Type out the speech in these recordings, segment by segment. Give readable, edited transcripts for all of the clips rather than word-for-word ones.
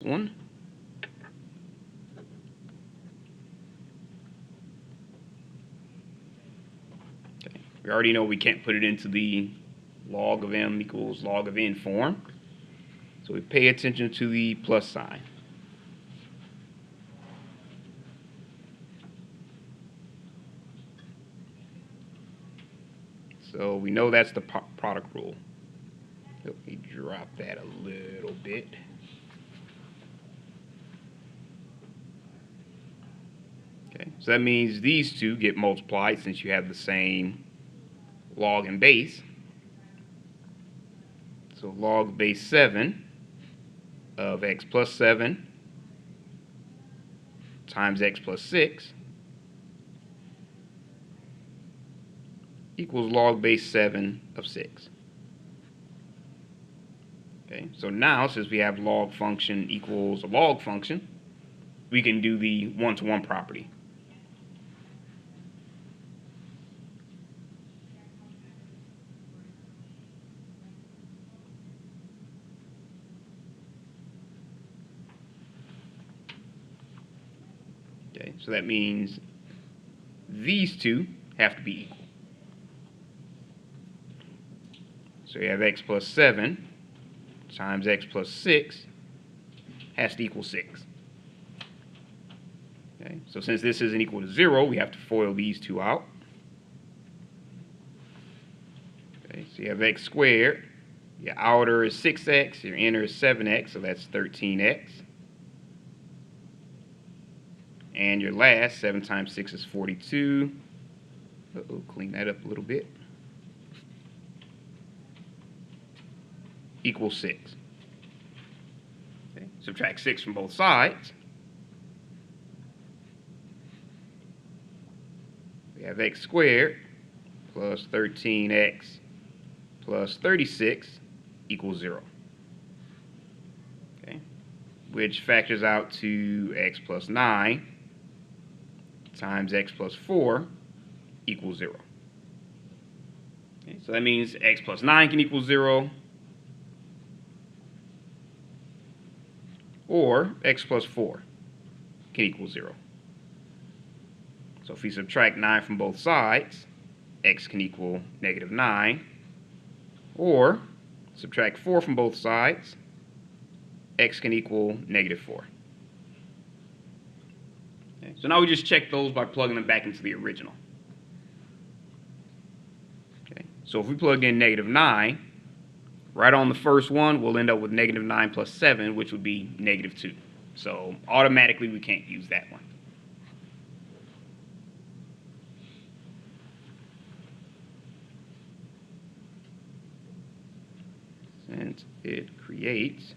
one. Okay. We already know we can't put it into the log of m equals log of n form. So we pay attention to the plus sign. So we know that's the product rule. Let me drop that a little bit. Okay, so that means these two get multiplied since you have the same log and base. So log base 7 of x plus 7 times x plus 6 equals log base 7 of 6. Okay, so now since we have log function equals a log function, we can do the one-to-one property. Okay, so that means these two have to be equal. So you have x plus 7 times x plus 6 has to equal 6. Okay, so since this isn't equal to 0, we have to FOIL these two out. Okay, so you have x squared. Your outer is 6x, your inner is 7x, so that's 13x. And your last, 7 times 6 is 42. Uh-oh, clean that up a little bit. Equals 6. Okay, subtract 6 from both sides. We have x squared plus 13x plus 36 equals 0. Okay, which factors out to x plus 9 times x plus 4 equals 0. Okay, so that means x plus 9 can equal 0, or x plus 4 can equal 0. So if we subtract 9 from both sides, x can equal negative 9, or subtract 4 from both sides, x can equal negative 4. Okay, so now we just check those by plugging them back into the original. Okay, so if we plug in negative 9, right on the first one, we'll end up with negative 9 plus 7, which would be negative 2. So automatically we can't use that one. Since it creates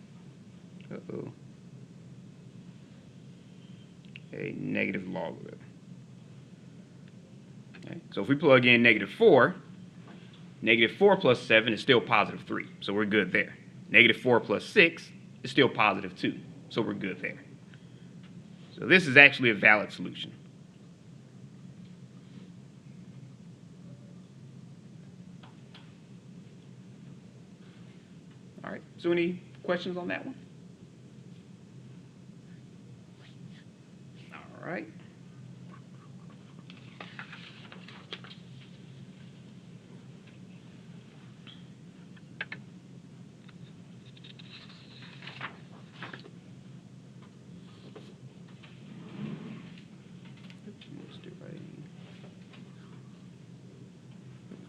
a negative logarithm. Okay, so if we plug in negative 4, negative 4 plus 7 is still positive 3, so we're good there. Negative 4 plus 6 is still positive 2, so we're good there. So this is actually a valid solution. All right, so any questions on that one? All right.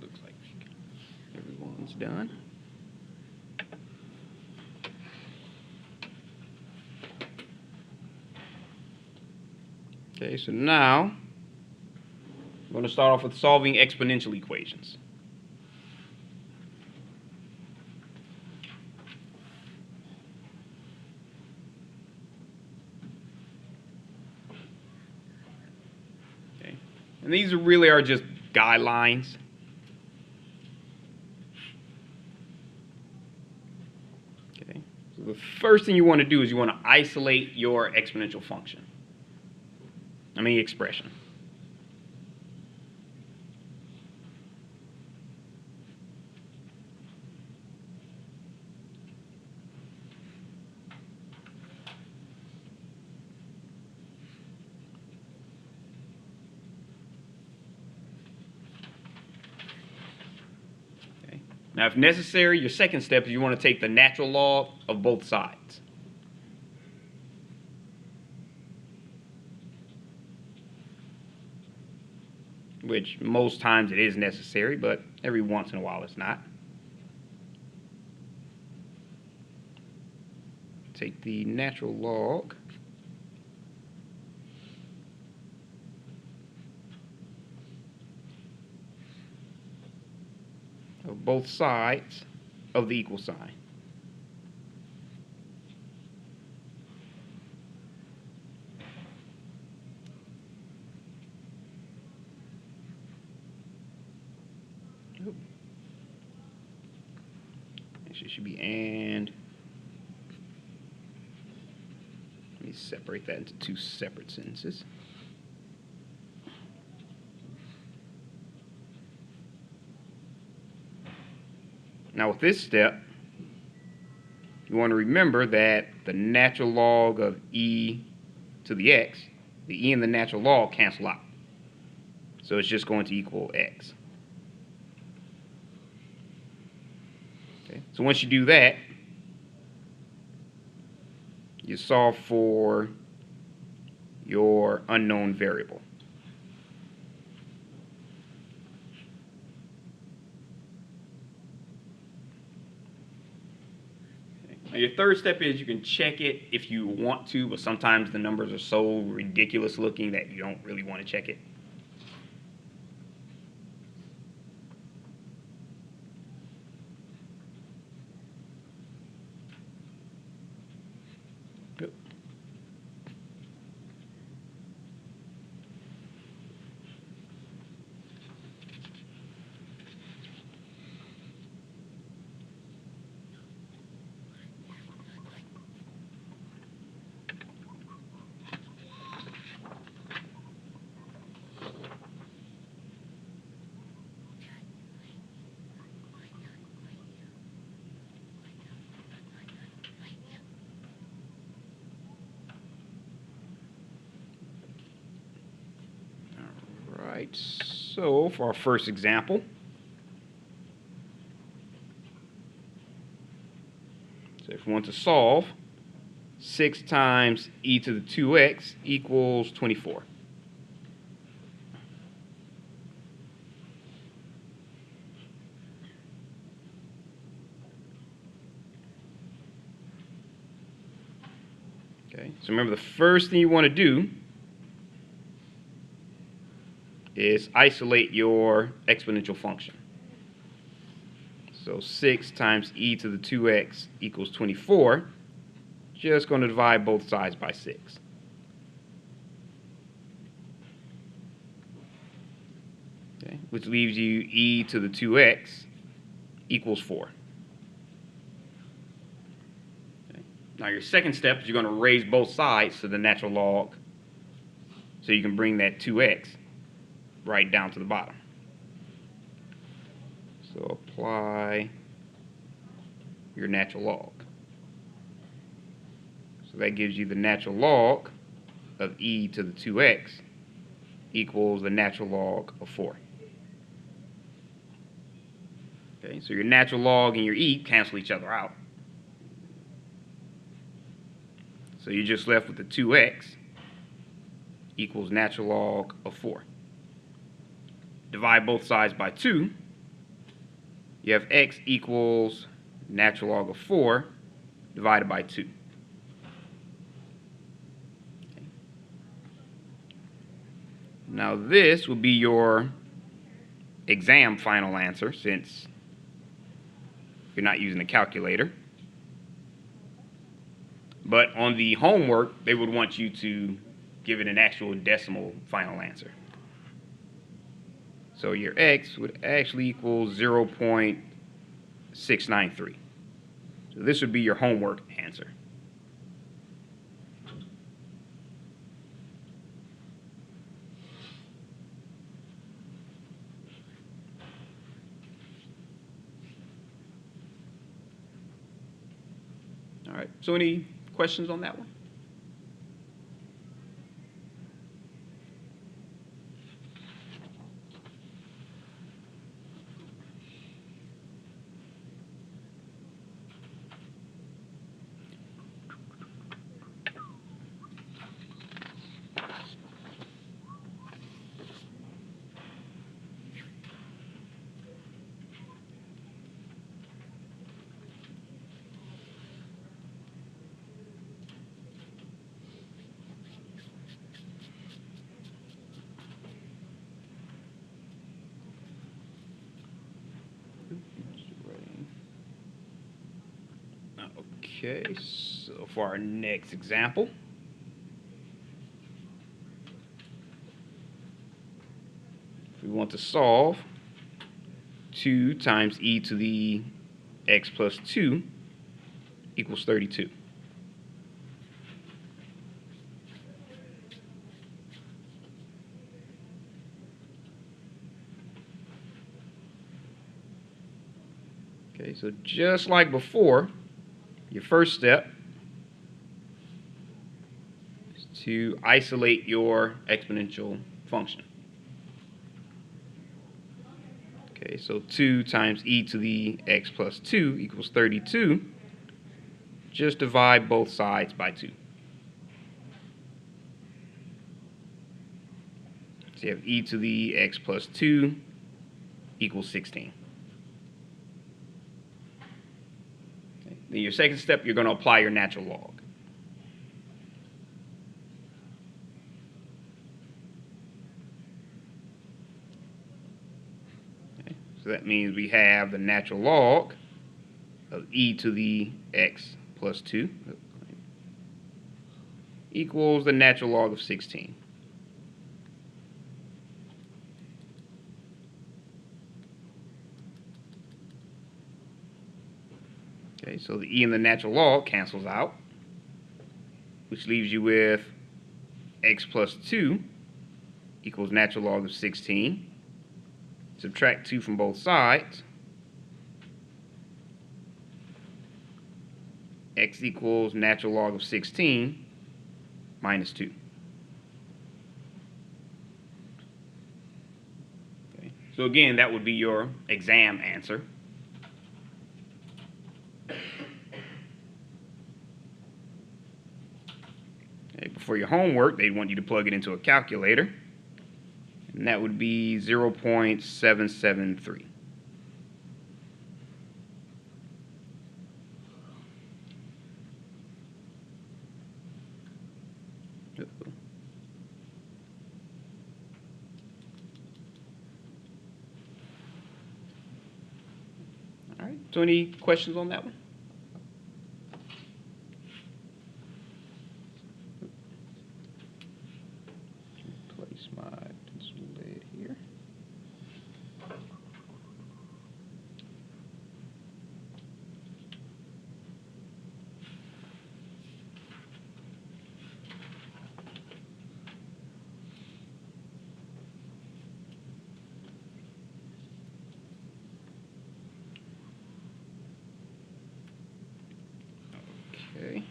Looks like everyone's done. Okay, so now I'm going to start off with solving exponential equations. Okay, and these really are just guidelines. Okay, so the first thing you want to do is you want to isolate your exponential function. Expression. Now, if necessary, your second step is you want to take the natural log of both sides. Which most times it is necessary, but every once in a while it's not. Take the natural log of both sides of the equal sign. It should be and. Let me separate that into two separate sentences. Now with this step, you want to remember that the natural log of e to the x, the e and the natural log cancel out. So it's just going to equal x. Okay. So once you do that, you solve for your unknown variable. Now your third step is you can check it if you want to, but sometimes the numbers are so ridiculous looking that you don't really want to check it. Alright, so for our first example, so if we want to solve, 6 times e to the 2x equals 24. Okay, so remember the first thing you want to do is isolate your exponential function. So 6 times e to the 2x equals 24. Just going to divide both sides by 6. Okay, which leaves you e to the 2x equals 4. Okay. Now your second step is you're going to raise both sides to the natural log so you can bring that 2x right down to the bottom. So apply your natural log. So that gives you the natural log of e to the 2x equals the natural log of 4. Okay, so your natural log and your e cancel each other out. So you're just left with the 2x equals natural log of 4. Divide both sides by 2. You have x equals natural log of 4 divided by 2. Okay. Now this will be your exam final answer since you're not using a calculator. But on the homework, they would want you to give it an actual decimal final answer. So your x would actually equal 0.693. So this would be your homework answer. All right, so any questions on that one? Okay, so for our next example, if we want to solve 2 times e to the x plus 2 equals 32. Okay, so just like before, your first step is to isolate your exponential function. Okay, so 2 times e to the x plus 2 equals 32. Just divide both sides by 2. So you have e to the x plus 2 equals 16. Okay. Then your second step, you're going to apply your natural log. Okay. So that means we have the natural log of e to the x plus 2 equals the natural log of 16. Okay, so the e and the natural log cancels out, which leaves you with x plus 2 equals natural log of 16. Subtract 2 from both sides. X equals natural log of 16 minus 2. Okay. So again, that would be your exam answer. Okay, before your homework, they'd want you to plug it into a calculator, and that would be 0.773. All right, so any questions on that one? Place my pencil lead here. Okay.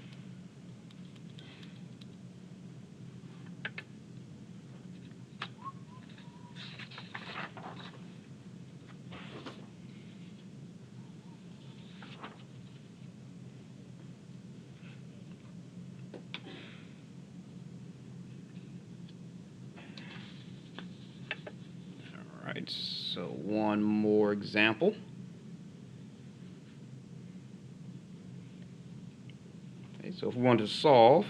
All right, so one more example. Okay, so if we want to solve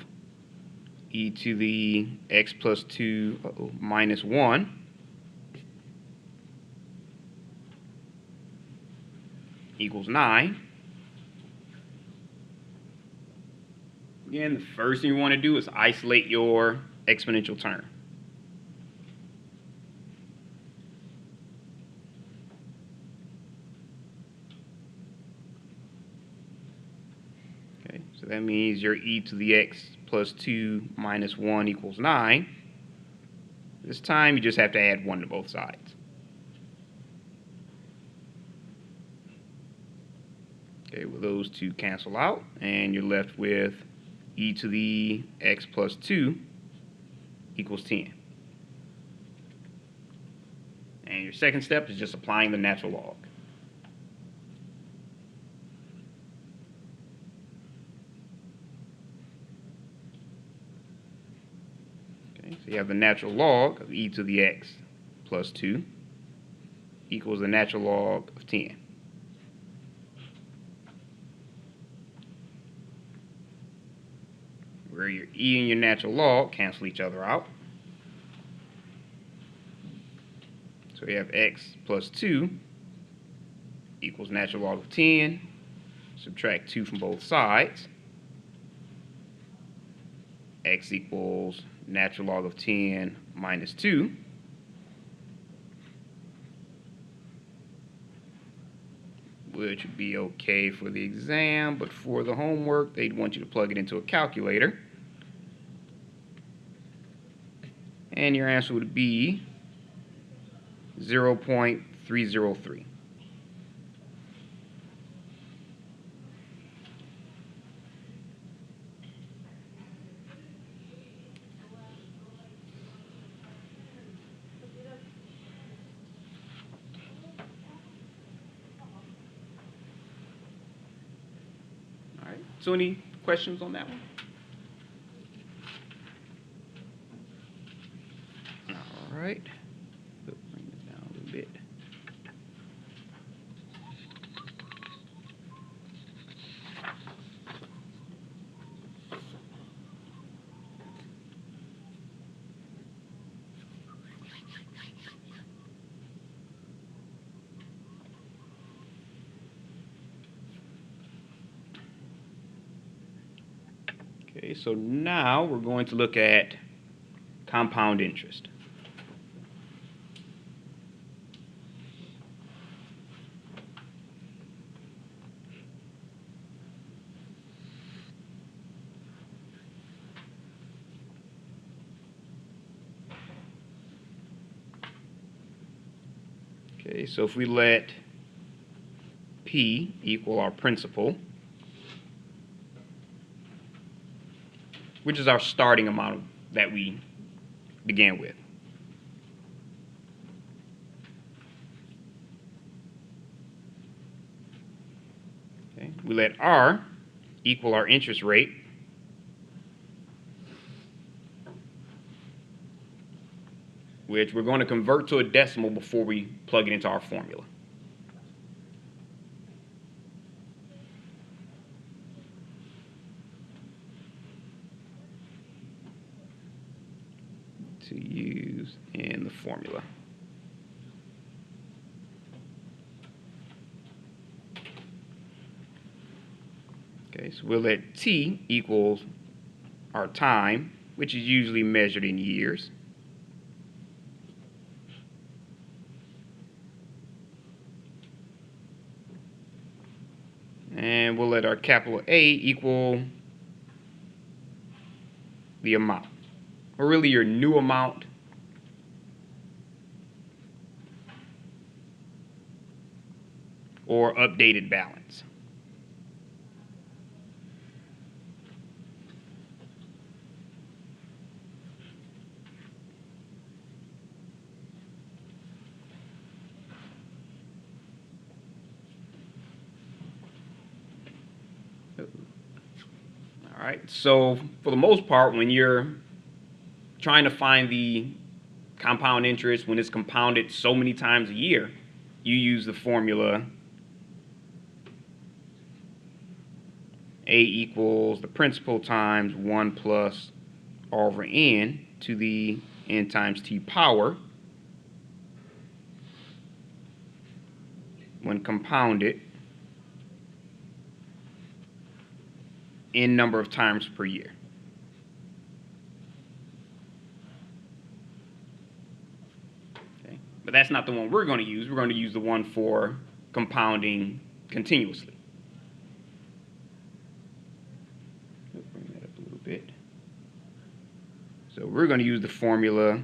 e to the x plus 2 minus 1 equals 9. Again, the first thing you want to do is isolate your exponential term. Okay, so that means your e to the x plus 2 minus 1 equals 9. This time you just have to add 1 to both sides. Okay, well, those two cancel out, and you're left with e to the x plus 2 equals 10. And your second step is just applying the natural log. Okay, so you have the natural log of e to the x plus 2 equals the natural log of 10. Where your e and your natural log cancel each other out. So we have x plus 2 equals natural log of 10. subtract 2 from both sides. X equals natural log of 10 minus 2. Which would be okay for the exam, but for the homework, they'd want you to plug it into a calculator. And your answer would be 0.303. All right, so any questions on that one? All right, bring it down a little bit. Okay, so now we're going to look at compound interest. Okay, so if we let P equal our principal, which is our starting amount that we began with. Okay, we let R equal our interest rate, which we're going to convert to a decimal before we plug it into our formula. To use in the formula. Okay, so we'll let T equals our time, which is usually measured in years. And we'll let our capital A equal the amount, or really your new amount or updated balance. All right, so for the most part, when you're trying to find the compound interest, when it's compounded so many times a year, you use the formula A equals the principal times 1 plus R over N to the N times T power when compounded N number of times per year. Okay. But that's not the one we're going to use. We're going to use the one for compounding continuously. Bring that up a little bit. So we're going to use the formula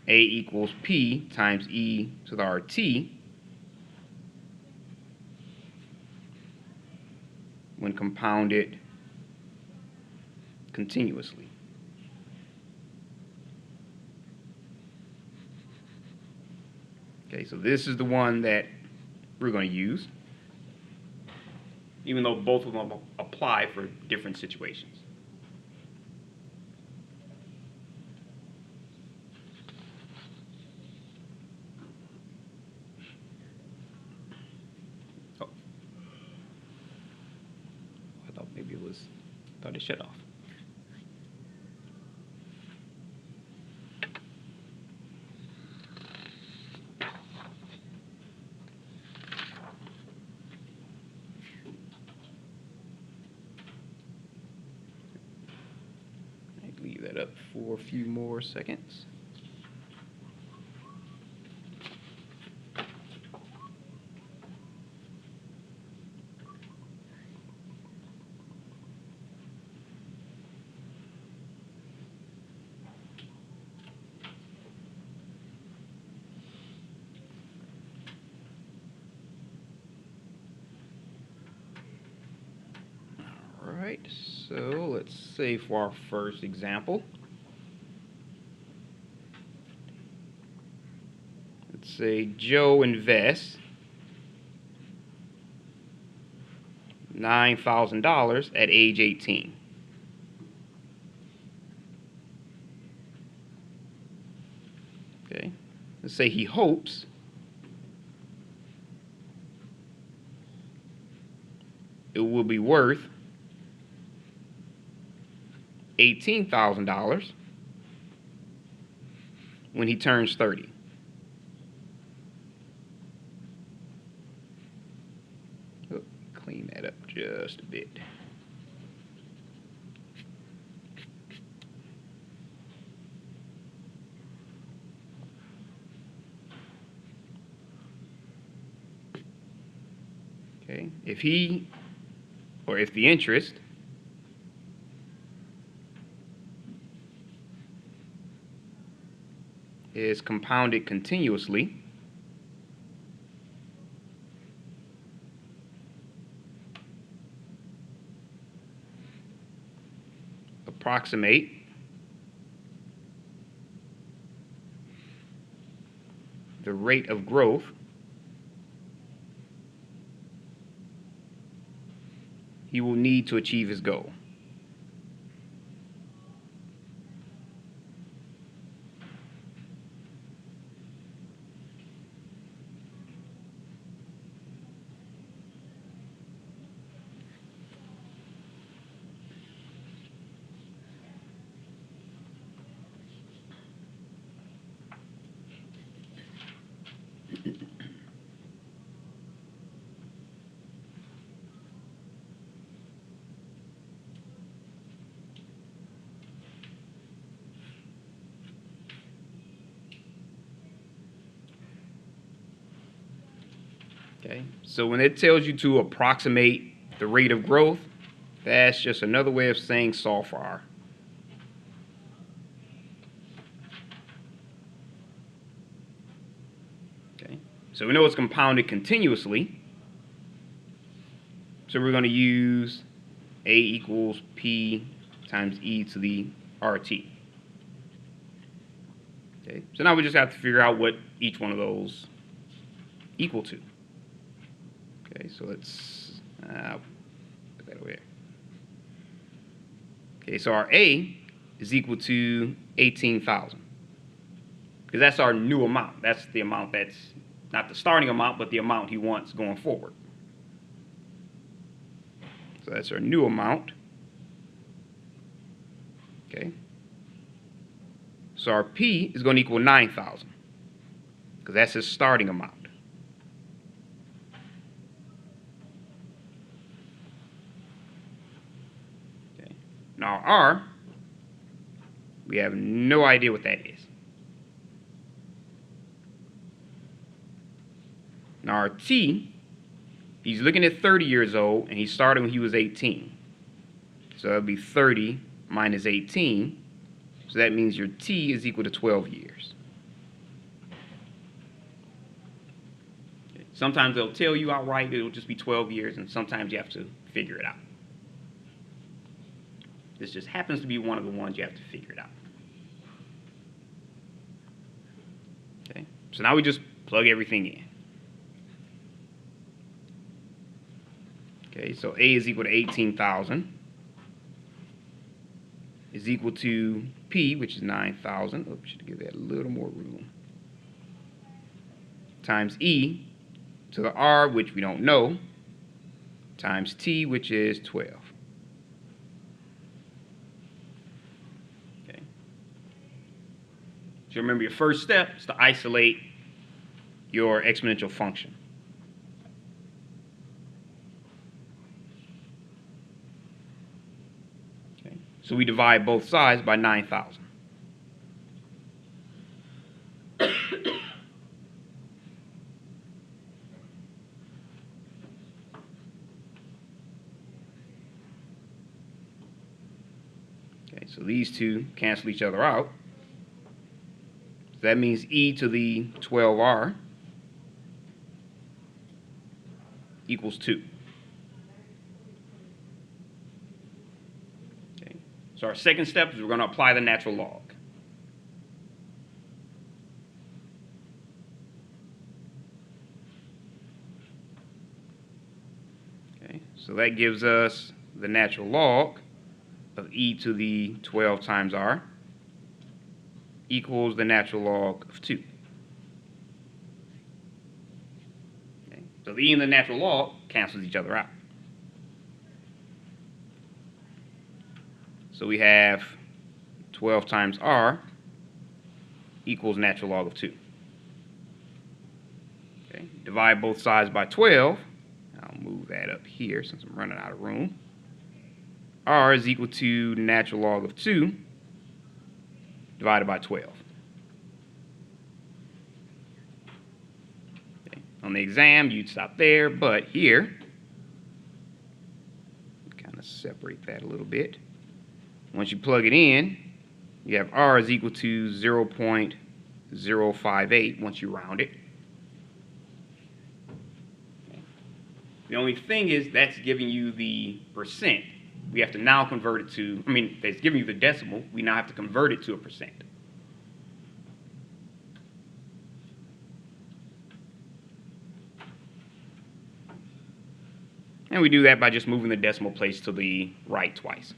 A equals P times E to the RT when compounded continuously. Okay, so this is the one that we're going to use, even though both of them apply for different situations. Oh, I thought maybe it was, thought it shut off. up for a few more seconds. Alright, so let's say for our first example, let's say Joe invests $9,000 at age 18. Okay, let's say he hopes it will be worth $18,000 when he turns 30. Oh, clean that up just a bit. Okay, if the interest is compounded continuously, approximate the rate of growth he will need to achieve his goal. Okay, so when it tells you to approximate the rate of growth, that's just another way of saying solve for R. Okay, so we know it's compounded continuously, so we're going to use A equals P times E to the RT. Okay, so now we just have to figure out what each one of those equal to. Okay, so let's put that over here. Okay, so our A is equal to 18,000 because that's our new amount. That's the amount that's not the starting amount, but the amount he wants going forward. So that's our new amount. Okay. So our P is going to equal 9,000 because that's his starting amount. Okay. Now R, we have no idea what that is. Now our T, he's looking at 30 years old and he started when he was 18. So that'll be 30 minus 18. So that means your T is equal to 12 years. Okay. Sometimes they'll tell you outright it'll just be 12 years, and sometimes you have to figure it out. This just happens to be one of the ones you have to figure it out. Okay, so now we just plug everything in. Okay, so A is equal to 18,000 is equal to P, which is 9,000. Oops, should give that a little more room. Times E to the R, which we don't know, times T, which is 12. Okay. So remember, your first step is to isolate your exponential function. So we divide both sides by 9,000. Okay, so these two cancel each other out. So that means e to the 12r equals 2. Okay, so our second step is we're going to apply the natural log. Okay, so that gives us the natural log of e to the 12 times r equals the natural log of 2. Okay, so the e and the natural log cancels each other out. So we have 12 times r equals natural log of 2. Okay, divide both sides by 12. I'll move that up here since I'm running out of room. R is equal to natural log of 2 divided by 12. Okay. On the exam, you'd stop there, but here, kind of separate that a little bit. Once you plug it in, you have R is equal to 0.058 once you round it. Okay. The only thing is that's giving you the percent. We have to now convert it to, it's giving you the decimal. We now have to convert it to a percent. And we do that by just moving the decimal place to the right twice.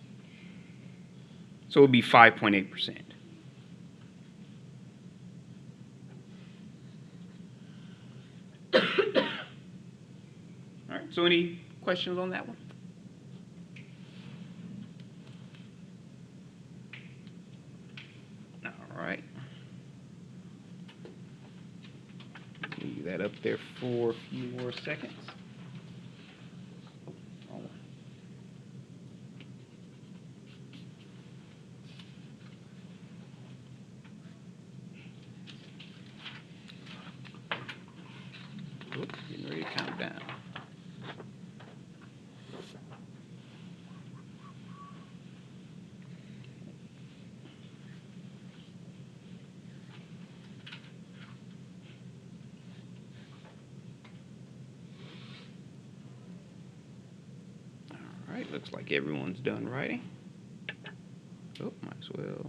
So it would be 5.8%. All right, so any questions on that one? All right. Leave that up there for a few more seconds. Oops, getting ready to count down. All right, looks like everyone's done writing. Oh, might as well